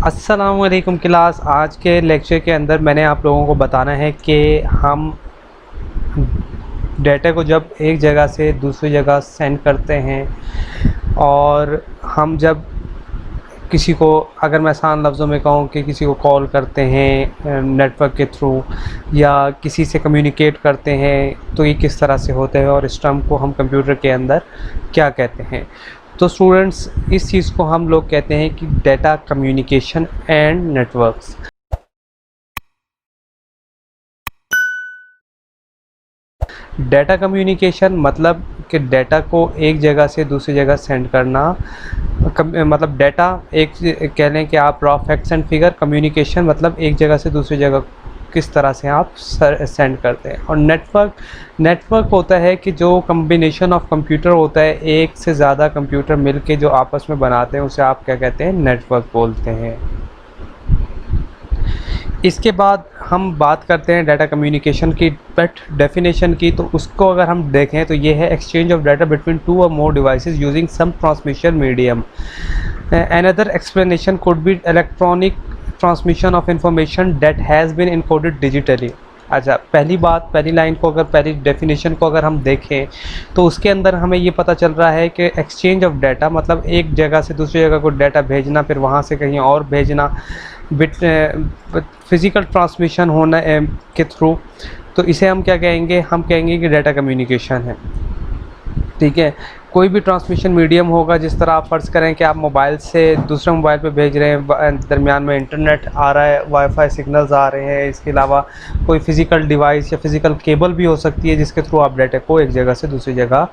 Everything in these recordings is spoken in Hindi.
अस्सलामुअलैकुम क्लास। आज के लेक्चर के अंदर मैंने आप लोगों को बताना है कि हम डेटा को जब एक जगह से दूसरी जगह सेंड करते हैं और हम जब किसी को, अगर मैं आसान लफ्ज़ों में कहूँ कि किसी को कॉल करते हैं नेटवर्क के थ्रू या किसी से कम्युनिकेट करते हैं, तो ये किस तरह से होते हैं और इस टर्म को हम कंप्यूटर के अंदर क्या कहते हैं। तो स्टूडेंट्स, इस चीज़ को हम लोग कहते हैं कि data communication and networks. Data communication मतलब कि डेटा को एक जगह से दूसरी जगह सेंड करना, मतलब डेटा एक कह लें कि आप raw facts and figure. Communication मतलब एक जगह से दूसरी जगह किस तरह से आप सेंड करते हैं। और नेटवर्क होता है कि जो कम्बिनेशन ऑफ कंप्यूटर होता है, एक से ज़्यादा कंप्यूटर मिलके जो आपस में बनाते हैं, उसे आप क्या कहते हैं, नेटवर्क बोलते हैं। इसके बाद हम बात करते हैं डाटा कम्युनिकेशन की डेफिनेशन की। तो उसको अगर हम देखें तो ये है exchange of data between two or more devices using some transmission medium. Another explanation could be electronic transmission of information that has been encoded digitally. अच्छा, पहली लाइन को, अगर पहली डेफिनेशन को अगर हम देखें तो उसके अंदर हमें ये पता चल रहा है कि एक्सचेंज ऑफ डाटा मतलब एक जगह से दूसरी जगह को डाटा भेजना, फिर वहाँ से कहीं और भेजना, फिज़िकल ट्रांसमिशन होना के थ्रू। तो इसे हम क्या कहेंगे, हम कहेंगे कि डाटा कम्युनिकेशन है। ठीक है, कोई भी ट्रांसमिशन मीडियम होगा, जिस तरह आप फ़र्ज़ करें कि आप मोबाइल से दूसरे मोबाइल पे भेज रहे हैं, दरमियान में इंटरनेट आ रहा है, वाईफाई सिग्नल्स आ रहे हैं। इसके अलावा कोई फ़िज़िकल डिवाइस या फ़िज़िकल केबल भी हो सकती है जिसके थ्रू आप डाटा को एक जगह से दूसरी जगह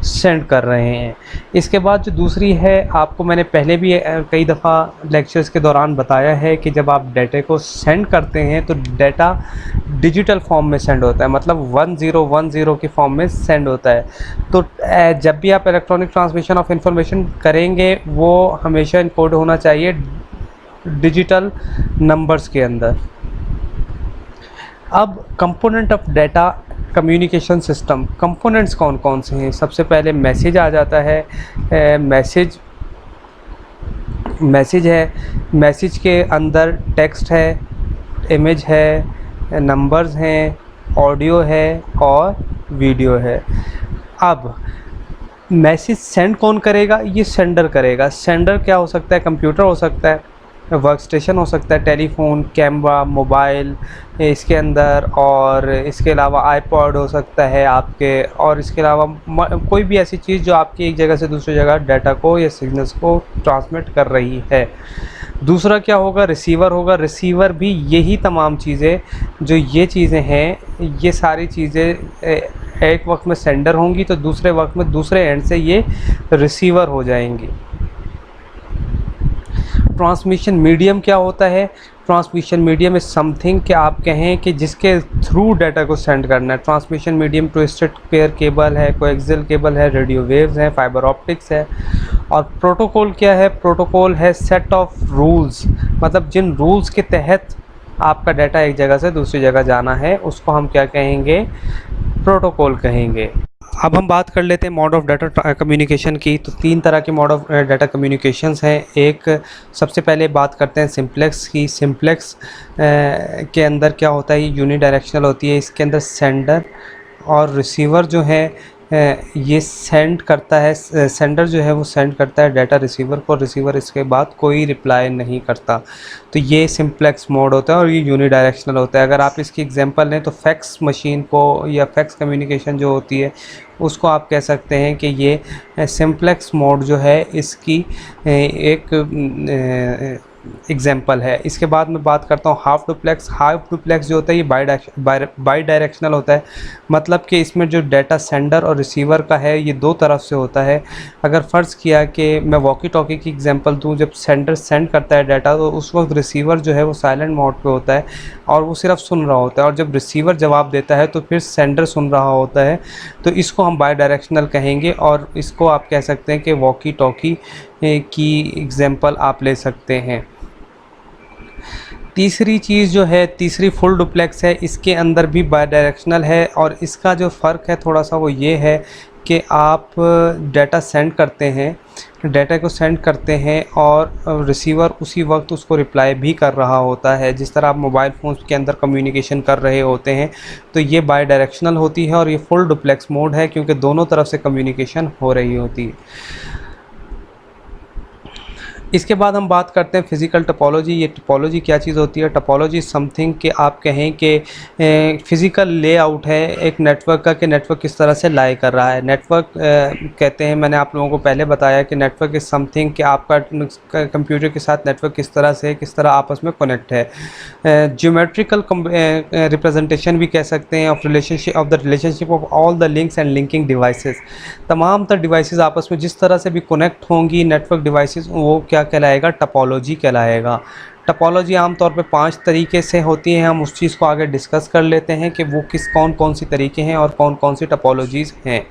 सेंड कर रहे हैं। इसके बाद जो दूसरी है, आपको मैंने पहले भी कई दफ़ा लेक्चर्स के दौरान बताया है कि जब आप डाटा को सेंड करते हैं तो डाटा डिजिटल फॉर्म में सेंड होता है, मतलब 1010 के फॉर्म में सेंड होता है। तो जब भी आप इलेक्ट्रॉनिक ट्रांसमिशन ऑफ इंफॉर्मेशन करेंगे, वो हमेशा इनकोड होना चाहिए डिजिटल नंबर्स के अंदर। अब component of data communication system, components कौन कौन से हैं। सबसे पहले मैसेज आ जाता है। मैसेज है, मैसेज के अंदर टेक्स्ट है, इमेज है, नंबर्स हैं, ऑडियो है और वीडियो है। अब मैसेज सेंड कौन करेगा, ये सेंडर करेगा। सेंडर क्या हो सकता है, कंप्यूटर हो सकता है, वर्क स्टेशन हो सकता है, टेलीफोन, कैमरा, मोबाइल इसके अंदर, और इसके अलावा आईपॉड हो सकता है आपके, और इसके अलावा कोई भी ऐसी चीज़ जो आपकी एक जगह से दूसरी जगह डाटा को या सिग्नल्स को ट्रांसमिट कर रही है। दूसरा क्या होगा, रिसीवर होगा। रिसीवर भी यही तमाम चीज़ें, जो ये चीज़ें हैं, ये सारी चीज़ें एक वक्त में सेंडर होंगी तो दूसरे वक्त में दूसरे एंड से ये रिसीवर हो जाएंगी। ट्रांसमिशन मीडियम क्या होता है, ट्रांसमिशन मीडियम इज समथिंग कि आप कहें कि जिसके थ्रू डाटा को सेंड करना है। Transmission medium twisted pair cable है, कोएक्सियल केबल है, रेडियो वेव्स हैं, फाइबर ऑप्टिक्स है। और प्रोटोकॉल क्या है, प्रोटोकॉल है सेट ऑफ रूल्स, मतलब जिन रूल्स के तहत आपका डाटा एक जगह से दूसरी जगह जाना है, उसको हम क्या कहेंगे, प्रोटोकॉल कहेंगे। अब हम बात कर लेते हैं मोड ऑफ़ डाटा कम्युनिकेशन की। तो तीन तरह के मोड ऑफ़ डाटा कम्युनिकेशंस हैं। एक, सबसे पहले बात करते हैं सिंप्लेक्स की। सिंप्लेक्स के अंदर क्या होता है, ये यूनिडायरेक्शनल होती है। इसके अंदर सेंडर और रिसीवर जो है ये सेंड करता है, सेंडर जो है वो सेंड करता है डाटा रिसीवर को, रिसीवर इसके बाद कोई रिप्लाई नहीं करता। तो ये सिंप्लेक्स मोड होता है और ये यूनिडायरेक्शनल होता है। अगर आप इसकी एग्जांपल लें तो फैक्स मशीन को या फैक्स कम्युनिकेशन जो होती है उसको आप कह सकते हैं कि ये सिंप्लेक्स मोड जो है इसकी एक एग्जाम्पल है। इसके बाद मैं बात करता हूँ हाफ डुप्लेक्स। हाफ डुप्लेक्स जो होता है ये बाई डायरेक्शनल होता है, मतलब कि इसमें जो डाटा सेंडर और रिसीवर का है ये दो तरफ से होता है। अगर फ़र्ज़ किया कि मैं वॉकी टॉकी की एग्जांपल दूँ, जब सेंडर सेंड करता है डाटा तो उस वक्त रिसीवर जो है वो साइलेंट मोड पे होता है और वो सिर्फ सुन रहा होता है, और जब रिसीवर जवाब देता है तो फिर सेंडर सुन रहा होता है। तो इसको हम बाई डायरेक्शनल कहेंगे, और इसको आप कह सकते हैं कि वॉकी टॉकी की एग्जांपल आप ले सकते हैं। तीसरी चीज़ जो है, तीसरी फुल डुप्लेक्स है। इसके अंदर भी बाई डायरेक्शनल है, और इसका जो फ़र्क है थोड़ा सा वो ये है कि आप डाटा सेंड करते हैं डाटा को सेंड करते हैं और रिसीवर उसी वक्त उसको रिप्लाई भी कर रहा होता है। जिस तरह आप मोबाइल फ़ोन के अंदर कम्युनिकेशन कर रहे होते हैं, तो ये बाई डायरेक्शनल होती है और ये फुल डुप्लेक्स मोड है, क्योंकि दोनों तरफ से कम्युनिकेशन हो रही होती है। इसके बाद हम बात करते हैं फ़िज़िकल टोपोलॉजी। ये टोपोलॉजी क्या चीज़ होती है? टोपोलॉजी समथिंग कि आप कहें कि फ़िज़िकल लेआउट है एक नेटवर्क का, कि नेटवर्क किस तरह से लाई कर रहा है। नेटवर्क कहते हैं, मैंने आप लोगों को पहले बताया कि नेटवर्क इज़ समथिंग कि आपका कंप्यूटर के साथ नेटवर्क किस तरह आपस में कनेक्ट है। ज्योमेट्रिकल रिप्रेजेंटेशन भी कह सकते हैं of the relationship of all the links and linking devices. तमाम तर डिवाइसेस आपस में जिस तरह से भी कनेक्ट होंगी नेटवर्क डिवाइसेस, वो क्या कहलाएगा? टोपोलॉजी कहलाएगा। टोपोलॉजी आमतौर पे 5 तरीके से होती है। हम उस चीज़ को आगे डिस्कस कर लेते हैं कि वो कौन सी तरीके हैं और कौन सी टोपोलॉजीज़ हैं।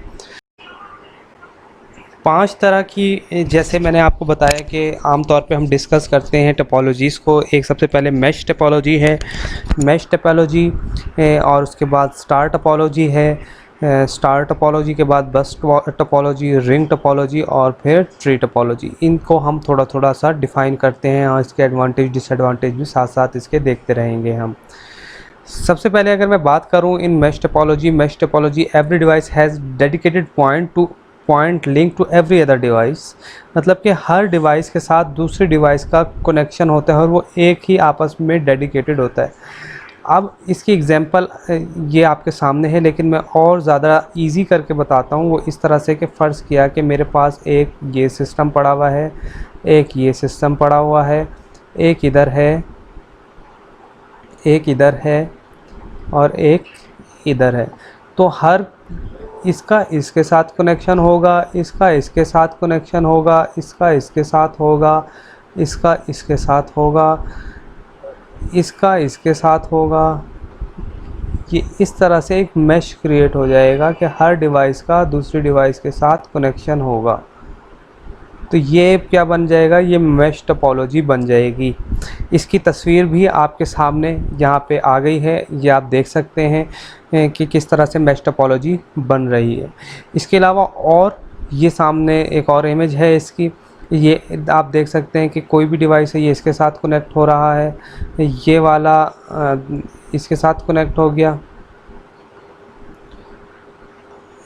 5 तरह की, जैसे मैंने आपको बताया कि आमतौर पे हम डिस्कस करते हैं टोपोलॉजीज़ को। एक सबसे पहले मैश टोपोलॉजी है, मैश टोपोलॉजी, और उसके बाद स्टार टोपोलॉजी है, स्टार टोपोलॉजी के बाद बस टोपोलॉजी, रिंग टोपोलॉजी और फिर ट्री टोपोलॉजी। इनको हम थोड़ा थोड़ा सा डिफ़ाइन करते हैं और इसके एडवांटेज डिसएडवांटेज भी साथ साथ इसके देखते रहेंगे हम। सबसे पहले अगर मैं बात करूं in mesh topology, every device has dedicated point link to every other device. मतलब कि हर डिवाइस के साथ दूसरी डिवाइस का कनेक्शन होता है और वो एक ही आपस में डेडिकेटेड होता है। अब इसकी एग्जांपल ये आपके सामने है, लेकिन मैं और ज़्यादा इजी करके बताता हूँ। वो इस तरह से कि फ़र्ज़ किया कि मेरे पास एक ये सिस्टम पड़ा हुआ है, एक ये सिस्टम पड़ा हुआ है, एक इधर है, एक इधर है और एक इधर है। तो हर इसका इसके साथ कनेक्शन होगा, इसका इसके साथ कनेक्शन होगा, इसका इसके साथ होगा, इसका इसके साथ होगा, इसका इसके साथ होगा। ये इस तरह से एक मैश क्रिएट हो जाएगा कि हर डिवाइस का दूसरी डिवाइस के साथ कनेक्शन होगा। तो ये क्या बन जाएगा? ये मैश टोपोलॉजी बन जाएगी। इसकी तस्वीर भी आपके सामने यहाँ पे आ गई है, ये आप देख सकते हैं कि किस तरह से मैश टोपोलॉजी बन रही है। इसके अलावा और ये सामने एक और इमेज है इसकी, ये आप देख सकते हैं कि कोई भी डिवाइस है, ये इसके साथ कनेक्ट हो रहा है, ये वाला इसके साथ कनेक्ट हो गया,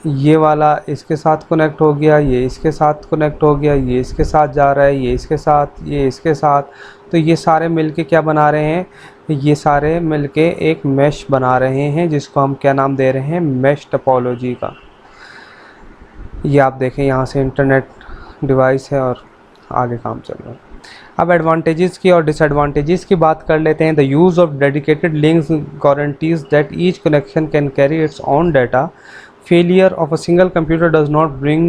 ये वाला इसके साथ कनेक्ट हो गया, ये इसके साथ कनेक्ट हो गया, ये इसके साथ जा रहा है, ये इसके साथ, ये इसके साथ। तो ये सारे मिलके क्या बना रहे हैं? ये सारे मिलके एक मैश बना रहे हैं, जिसको हम क्या नाम दे रहे हैं? मैश टोपोलॉजी का। ये आप देखें, यहाँ से इंटरनेट डिवाइस है और आगे काम चल रहा है। अब एडवांटेजेस की और डिसएडवांटेजेस की बात कर लेते हैं। The use of dedicated links guarantees that each connection can carry its own data. Failure of a single computer does not bring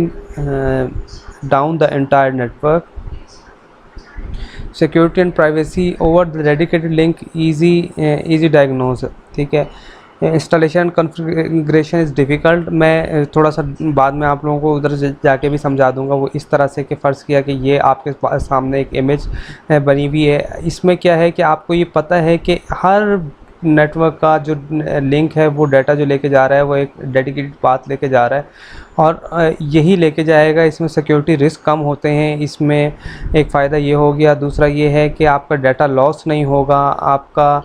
down the entire network. Security and privacy over the dedicated link, easy diagnose। ठीक है। Installation configuration is difficult. मैं थोड़ा सा बाद में आप लोगों को उधर जाके भी समझा दूंगा। वो इस तरह से कि फ़र्ज़ किया कि ये आपके सामने एक इमेज बनी हुई है। इसमें क्या है कि आपको ये पता है कि हर नेटवर्क का जो लिंक है, वो डाटा जो लेके जा रहा है वो एक डेडिकेटेड पाथ लेके जा रहा है और यही लेके जाएगा। इसमें सिक्योरिटी रिस्क कम होते हैं। इसमें एक फ़ायदा ये हो गया। दूसरा ये है कि आपका डाटा लॉस नहीं होगा, आपका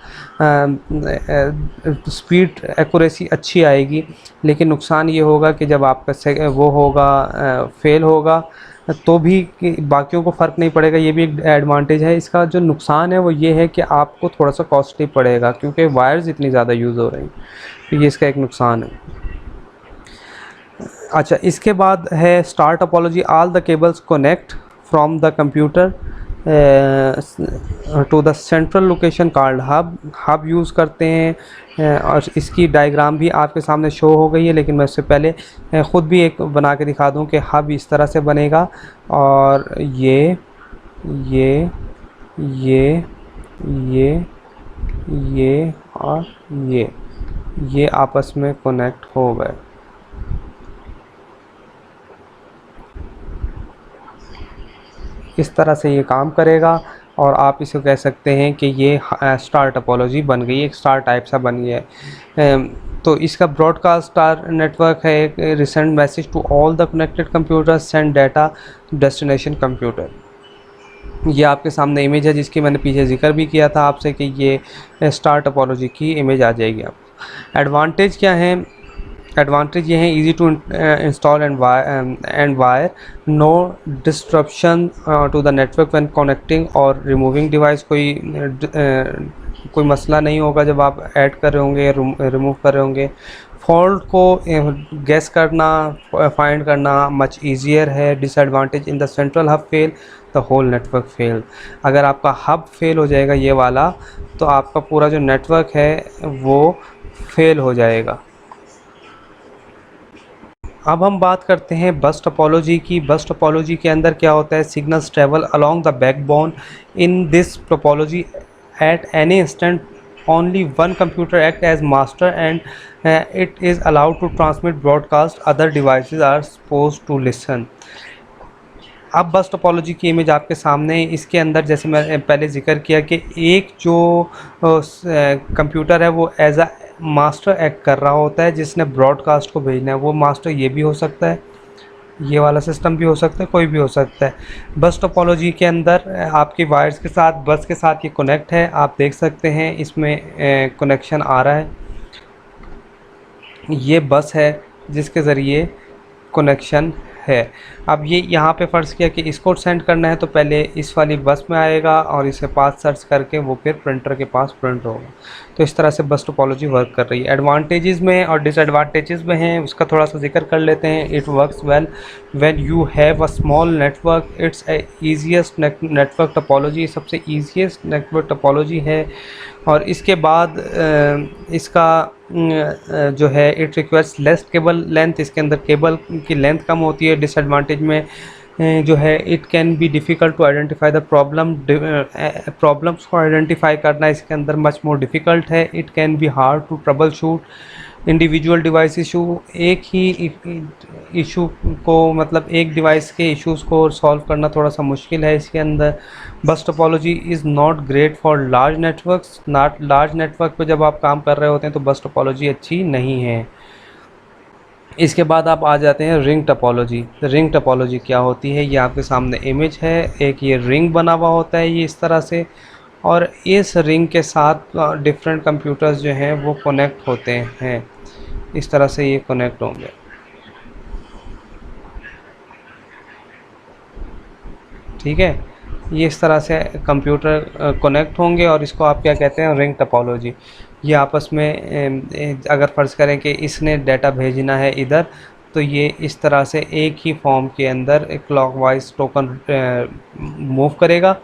स्पीड एक्यूरेसी अच्छी आएगी। लेकिन नुकसान ये होगा कि जब आपका वो होगा फेल होगा तो भी बाकियों को फ़र्क नहीं पड़ेगा। ये भी एक एडवांटेज है। इसका जो नुकसान है वो ये है कि आपको थोड़ा सा कॉस्टली पड़ेगा, क्योंकि वायर्स इतनी ज़्यादा यूज़ हो रही हैं। तो ये इसका एक नुकसान है। अच्छा, इसके बाद है star topology. All the cables connect from the computer to the central location called hub use करते हैं। और इसकी डायग्राम भी आपके सामने शो हो गई है, लेकिन मैं उससे पहले ख़ुद भी एक बना के दिखा दूं कि हब इस तरह से बनेगा और ये और ये आपस में कनेक्ट हो गए। इस तरह से ये काम करेगा और आप इसे कह सकते हैं कि ये स्टार टोपोलॉजी बन गई, एक स्टार टाइप सा बन गया है। तो इसका ब्रॉडकास्ट स्टार नेटवर्क है, एक recent message to all the connected computers, send data to destination computer. ये आपके सामने इमेज है जिसकी मैंने पीछे जिक्र भी किया था आपसे कि ये स्टार टोपोलॉजी की इमेज आ जाएगी आपको। एडवांटेज क्या है? एडवांटेज ये है, easy to install and wire, no disruption to the network when connecting और रिमूविंग डिवाइस। कोई मसला नहीं होगा जब आप ऐड कर रहे होंगे या रिमूव कर रहे होंगे। फॉल्ट को गेस करना, फाइंड करना मच ईजियर है। Disadvantage, in the central hub fail the whole network fail. अगर आपका हब फेल हो जाएगा ये वाला, तो आपका पूरा जो नेटवर्क है वो फेल हो जाएगा। अब हम बात करते हैं बस टोपोलॉजी की। बस टोपोलॉजी के अंदर क्या होता है? Signals travel along the backbone. In this topology at any instant only one computer act as master and it is allowed to transmit broadcast, other devices are supposed to listen। अब बस टोपोलॉजी की इमेज आपके सामने है। इसके अंदर जैसे मैं पहले जिक्र किया कि एक जो कंप्यूटर है वो एज अ मास्टर एक्ट कर रहा होता है जिसने ब्रॉडकास्ट को भेजना है। वो मास्टर ये भी हो सकता है, ये वाला सिस्टम भी हो सकता है, कोई भी हो सकता है। बस टोपोलॉजी के अंदर आपकी वायर्स के साथ, बस के साथ ये कनेक्ट है। आप देख सकते हैं इसमें कनेक्शन आ रहा है। ये बस है जिसके ज़रिए कनेक्शन है। अब ये यहाँ पे फ़र्ज़ किया कि इसको सेंड करना है तो पहले इस वाली बस में आएगा और इसे पास सर्च करके वो फिर प्रिंटर के पास प्रिंट होगा। तो इस तरह से बस टोपोलॉजी वर्क कर रही है। एडवांटेजेस में और डिसएडवांटेजेस में हैं, उसका थोड़ा सा जिक्र कर लेते हैं। It works well when you have a small network, it's easiest network topology, सबसे ईजीएस्ट नेटवर्क टोपोलॉजी है। और इसके बाद इसका जो है it requires less cable length, इसके अंदर केबल की लेंथ कम होती है। डिसएडवांटेज में जो है it can be difficult to identify the problems को आइडेंटिफाई करना इसके अंदर मच मोर डिफ़िकल्ट है। It can be hard to troubleshoot individual device issue. एक ही इशू को, मतलब एक डिवाइस के इश्यूज़ को सॉल्व करना थोड़ा सा मुश्किल है इसके अंदर। बस topology is not great for large networks. Large network पे जब आप काम कर रहे होते हैं तो बस टोपोलॉजी अच्छी नहीं है। इसके बाद आप आ जाते हैं रिंग टोपोलॉजी। रिंग टोपोलॉजी क्या होती है? ये आपके सामने इमेज है। एक ये रिंग बना हुआ होता है ये इस तरह से, और इस रिंग के साथ डिफरेंट कंप्यूटर्स जो हैं वो कनेक्ट होते हैं। इस तरह से ये कनेक्ट होंगे। ठीक है, ये इस तरह से कंप्यूटर कनेक्ट होंगे और इसको आप क्या कहते हैं? Ring topology. ये आपस में अगर फ़र्ज़ करें कि इसने डाटा भेजना है इधर, तो ये इस तरह से एक ही फॉर्म के अंदर एक क्लॉकवाइज टोकन मूव करेगा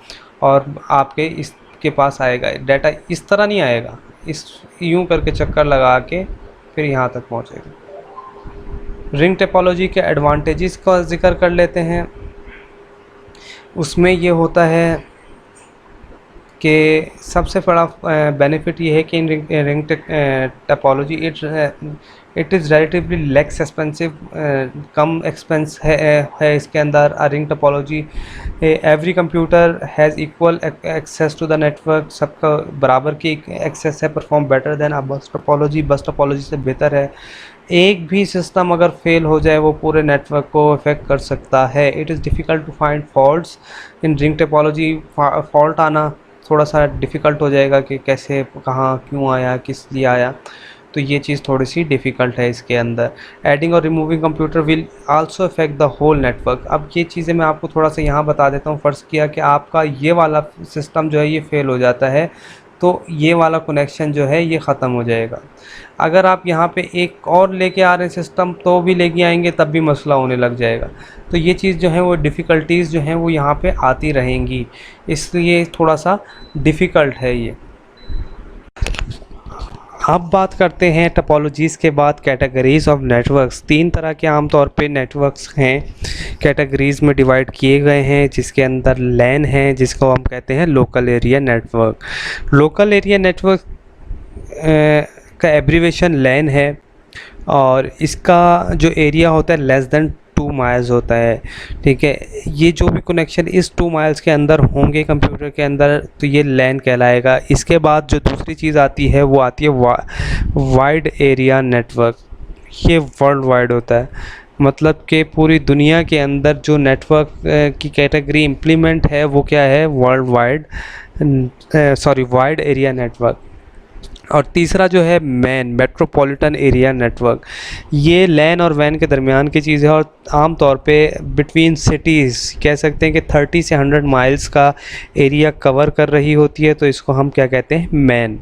और आपके इसके पास आएगा। डाटा इस तरह नहीं आएगा, इस यूं करके चक्कर लगा के फिर यहाँ तक पहुँचेगा। रिंग टोपोलॉजी के एडवांटेजेस का जिक्र कर लेते हैं। उसमें ये होता है कि सबसे बड़ा बेनिफिट ये है कि in ring topology it is relatively less expensive, कम एक्सपेंस है इसके अंदर। A ring topology every computer has equal access to the network, सबका बराबर की एक्सेस है। परफॉर्म बेटर देन अ बस टोपोलॉजी, बस टोपोलॉजी से बेहतर है। एक भी सिस्टम अगर फेल हो जाए वो पूरे नेटवर्क को इफेक्ट कर सकता है। It is difficult to find faults in ring topology. Fault आना थोड़ा सा डिफ़िकल्ट हो जाएगा कि कैसे, कहाँ, क्यों आया, किस लिए आया, तो ये चीज़ थोड़ी सी डिफ़िकल्ट है इसके अंदर। एडिंग और removing computer will also affect the whole network. अब ये चीज़ें मैं आपको थोड़ा सा यहाँ बता देता हूँ। फ़र्ज़ किया कि आपका ये वाला सिस्टम जो है ये फ़ेल हो जाता है, तो ये वाला कनेक्शन जो है ये ख़त्म हो जाएगा। अगर आप यहाँ पे एक और लेके आ रहे हैं सिस्टम, तो भी लेके आएंगे तब भी मसला होने लग जाएगा। तो ये चीज़ जो है वो डिफ़िकल्टीज़ जो हैं वो यहाँ पे आती रहेंगी, इसलिए थोड़ा सा डिफ़िकल्ट है ये। अब बात करते हैं टोपोलॉजीज़ के बाद कैटेगरीज़ ऑफ नेटवर्क्स। तीन तरह के आमतौर पे नेटवर्क्स हैं, कैटेगरीज़ में डिवाइड किए गए हैं, जिसके अंदर लैन है जिसको हम कहते हैं local area network. Local area network का एब्रीवेशन लैन है और इसका जो एरिया होता है लेस दैन 2 माइल्स होता है, ठीक है। ये जो भी कनेक्शन इस 2 माइल्स के अंदर होंगे कंप्यूटर के अंदर, तो ये लैन कहलाएगा। इसके बाद जो दूसरी चीज़ आती है वो आती है वाइड एरिया नेटवर्क। ये वर्ल्ड वाइड होता है, मतलब कि पूरी दुनिया के अंदर जो नेटवर्क की कैटेगरी इम्प्लीमेंट है वो क्या है, world wide wide area network. और तीसरा जो है मैन, मेट्रोपॉलिटन एरिया नेटवर्क। ये लैन और वैन के दरमियान की चीज़ है और आम तौर पे बिटवीन सिटीज़ कह सकते हैं कि 30 से 100 माइल्स का एरिया कवर कर रही होती है, तो इसको हम क्या कहते हैं, मैन,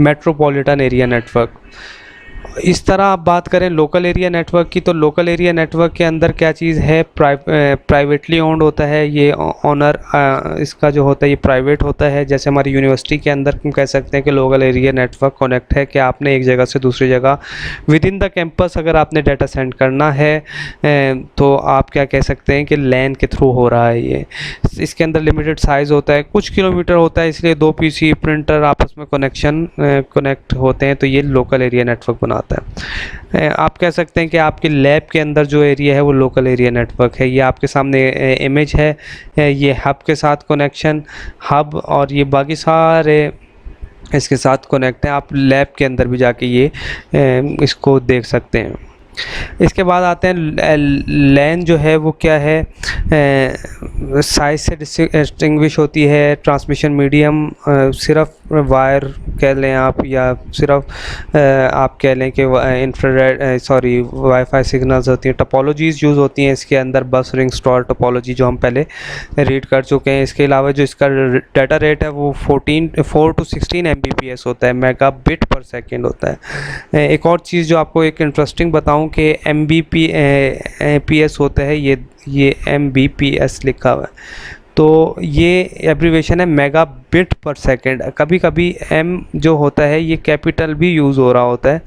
मेट्रोपॉलिटन एरिया नेटवर्क। इस तरह आप बात करें लोकल एरिया नेटवर्क की, तो लोकल एरिया नेटवर्क के अंदर क्या चीज़ है, प्राइवेटली ओन्ड होता है। ये ऑनर इसका जो होता है ये प्राइवेट होता है। जैसे हमारी यूनिवर्सिटी के अंदर हम कह सकते हैं कि लोकल एरिया नेटवर्क कनेक्ट है कि आपने एक जगह से दूसरी जगह विद इन द कैंपस अगर आपने डाटा सेंड करना है तो आप क्या कह सकते हैं कि लैन के थ्रू हो रहा है। ये इसके अंदर लिमिटेड साइज़ होता है, कुछ किलोमीटर होता है, इसलिए 2 पीसी प्रिंटर आपस में कनेक्ट होते हैं, तो ये लोकल एरिया नेटवर्क बनाता है। आप कह सकते हैं कि आपके लैब के अंदर जो एरिया है वो लोकल एरिया नेटवर्क है। ये आपके सामने इमेज है, ये हब के साथ कनेक्शन, हब और ये बाकी सारे इसके साथ कनेक्ट हैं। आप लैब के अंदर भी जाके ये इसको देख सकते हैं। इसके बाद आते हैं लैन जो है वो क्या है, साइज से डिस्टिंग्विश होती है। ट्रांसमिशन मीडियम सिर्फ वायर कह लें आप, या सिर्फ आप कह लें कि इंफ्रारेड वाईफाई सिग्नल्स होती हैं। टोपोलॉजीज़ यूज़ होती हैं इसके अंदर, बस रिंग स्टॉर टोपोलॉजी जो हम पहले रीड कर चुके हैं। इसके अलावा जो इसका डाटा रेट है वो 4 to 16 Mbps होता है, मेगा बिट पर सेकेंड होता है। एक और चीज़ जो आपको एक इंटरेस्टिंग बताऊं कि Mbps होता है, ये Mbps लिखा हुआ है, तो ये एब्रीवेशन है मेगा बिट पर सेकेंड। कभी कभी M जो होता है ये कैपिटल भी यूज़ हो रहा होता है,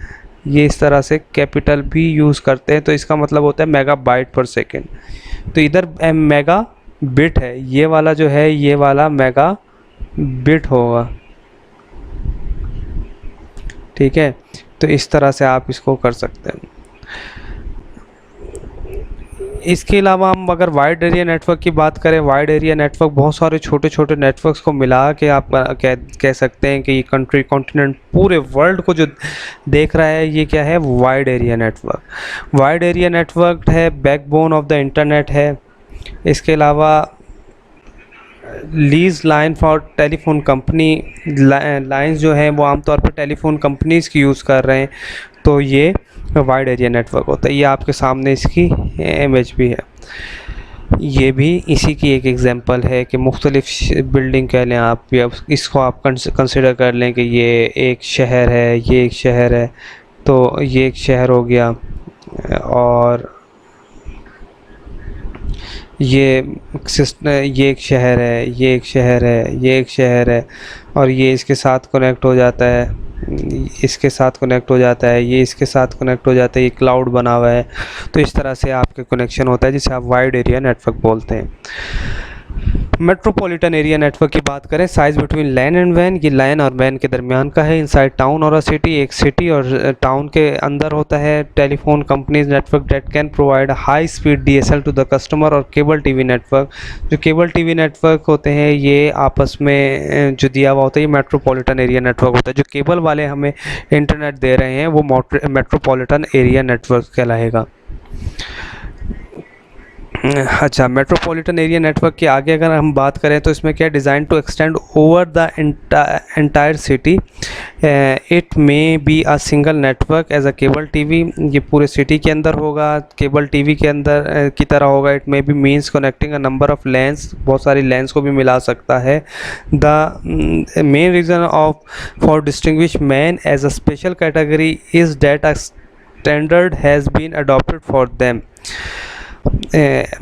ये इस तरह से कैपिटल भी यूज़ करते हैं, तो इसका मतलब होता है मेगा बाइट पर सेकेंड। तो इधर मेगा बिट है, ये वाला जो है ये वाला मेगा बिट होगा, ठीक है। तो इस तरह से आप इसको कर सकते हैं। इसके अलावा हम अगर वाइड एरिया नेटवर्क की बात करें, वाइड एरिया नेटवर्क बहुत सारे छोटे छोटे नेटवर्क्स को मिला के आप कह सकते हैं कि ये कंट्री कॉन्टिनेंट पूरे वर्ल्ड को जो देख रहा है, ये क्या है, wide area network. Wide area network है बैकबोन ऑफ द इंटरनेट है। इसके अलावा lease line for telephone company, lines जो हैं वो आमतौर पर टेलीफोन कंपनीज़ की यूज़ कर रहे हैं, तो ये वाइड एरिया नेटवर्क होता है। ये आपके सामने इसकी इमेज भी है, ये भी इसी की एक एग्जांपल है कि मुख्तलिफ बिल्डिंग कह लें आप, या इसको आप कंसिडर कर लें कि ये एक शहर है, ये एक शहर है, तो ये एक शहर हो गया, और ये एक शहर है, ये एक शहर है, ये एक शहर है, और ये इसके साथ कनेक्ट हो जाता है, इसके साथ कनेक्ट हो जाता है, ये इसके साथ कनेक्ट हो जाता है, ये क्लाउड बना हुआ है। तो इस तरह से आपके कनेक्शन होता है जिसे आप वाइड एरिया नेटवर्क बोलते हैं। मेट्रोपॉलिटन एरिया नेटवर्क की बात करें, साइज बिटवीन लैन एंड वैन, ये लैन और वैन के दरमियान का है। इनसाइड टाउन और अ सिटी, एक सिटी और टाउन के अंदर होता है। Telephone companies network that can provide high speed DSL to the customer, और केबल टीवी नेटवर्क, जो केबल टीवी नेटवर्क होते हैं ये आपस में जो दिया हुआ होता है ये मेट्रोपॉलिटन एरिया नेटवर्क होता है। जो केबल वाले हमें इंटरनेट दे रहे हैं वो मेट्रोपॉलिटन एरिया नेटवर्क कहलाएगा। अच्छा, मेट्रोपॉलिटन एरिया नेटवर्क के आगे अगर हम बात करें तो इसमें क्या, design to extend over the entire city, it may be a single network as a cable TV, ये पूरे सिटी के अंदर होगा, केबल टीवी के अंदर की तरह होगा। It may be means connecting a number of LANs, बहुत सारी लेंस को भी मिला सकता है। The main reason of for distinguish MAN as a special category is that a standard has been adopted for them.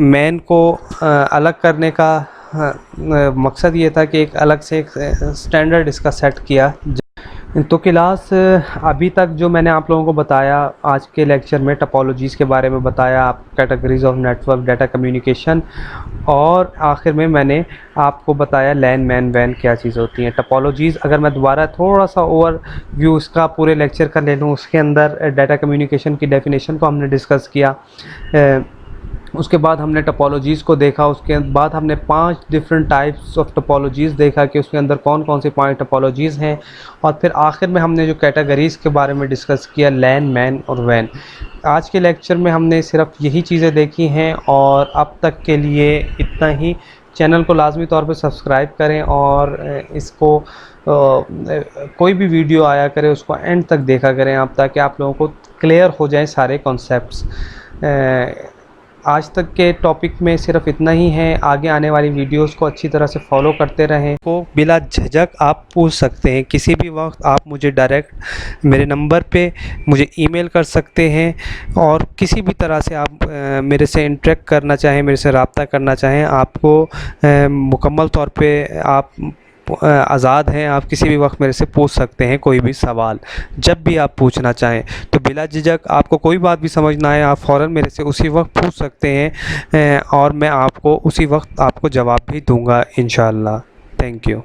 MAN को अलग करने का मकसद ये था कि एक अलग से एक स्टैंडर्ड इसका सेट किया तो क्लास अभी तक जो मैंने आप लोगों को बताया आज के लेक्चर में टपोलॉजीज़ के बारे में बताया, आप categories of network, data communication, और आखिर में मैंने आपको बताया लैन, मैन, वैन क्या चीज़ होती हैं। टपोलॉजीज़ अगर मैं दोबारा थोड़ा सा ओवर व्यू इसका पूरे लेक्चर का ले लूँ, उसके अंदर डाटा कम्युनिकेशन की डेफिनेशन को हमने डिस्कस किया, उसके बाद हमने टपोलॉजीज़ को देखा, उसके बाद हमने 5 डिफरेंट टाइप्स ऑफ टपोलॉजीज़ देखा कि उसके अंदर कौन कौन सी 5 टपोलॉजीज़ हैं, और फिर आखिर में हमने जो कैटेगरीज़ के बारे में डिस्कस किया, लैन, मैन और वैन। आज के लेक्चर में हमने सिर्फ यही चीज़ें देखी हैं, और अब तक के लिए इतना ही। चैनल को लाजमी तौर पर सब्सक्राइब करें, और इसको कोई भी वीडियो आया करे उसको एंड तक देखा करें आप, ताकि आप लोगों को क्लियर हो जाएं सारे कॉन्सेप्ट्स। आज तक के टॉपिक में सिर्फ इतना ही है। आगे आने वाली वीडियोस को अच्छी तरह से फॉलो करते रहें। को बिला झिझक आप पूछ सकते हैं, किसी भी वक्त आप मुझे डायरेक्ट मेरे नंबर पे मुझे ईमेल कर सकते हैं, और किसी भी तरह से आप मेरे से इंटरेक्ट करना चाहें, मेरे से रब्ता करना चाहें, आपको मुकम्मल तौर पे आप आज़ाद हैं। आप किसी भी वक्त मेरे से पूछ सकते हैं कोई भी सवाल, जब भी आप पूछना चाहें। तो बिला झिझक आपको कोई बात भी समझ ना आए, आप फ़ौरन मेरे से उसी वक्त पूछ सकते हैं, और मैं आपको उसी वक्त आपको जवाब भी दूंगा इंशाअल्लाह। Thank you.